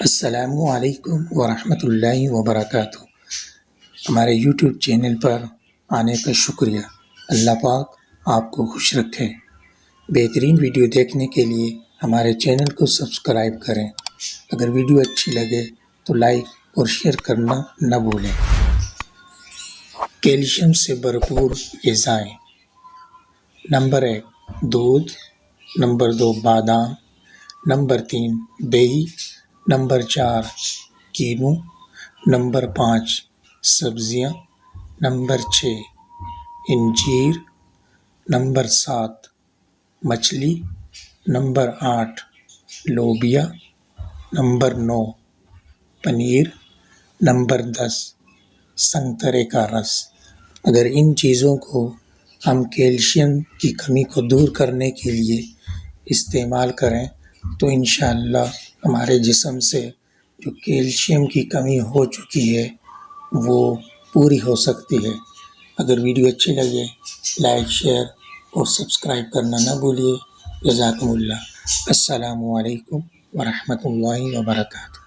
السلام علیکم ورحمۃ اللہ وبرکاتہ۔ ہمارے یوٹیوب چینل پر آنے کا شکریہ۔ اللہ پاک آپ کو خوش رکھے۔ بہترین ویڈیو دیکھنے کے لیے ہمارے چینل کو سبسکرائب کریں۔ اگر ویڈیو اچھی لگے تو لائک اور شیئر کرنا نہ بھولیں۔ کیلشیم سے بھرپور غذائیں: نمبر 1 دودھ، نمبر 2 بادام، نمبر 3 دہی، نمبر 4 کینو، نمبر 5 سبزیاں، نمبر 6 انجیر، نمبر 7 مچھلی، نمبر 8 لوبیا، نمبر 9 پنیر، نمبر 10 سنترے کا رس۔ اگر ان چیزوں کو ہم کیلشیم کی کمی کو دور کرنے کے لیے استعمال کریں تو انشاءاللہ ہمارے جسم سے جو کیلشیم کی کمی ہو چکی ہے وہ پوری ہو سکتی ہے۔ اگر ویڈیو اچھی لگے لائک، شیئر اور سبسکرائب کرنا نہ بھولیے۔ جزاکم اللہ۔ السلام علیکم ورحمۃ اللہ وبرکاتہ۔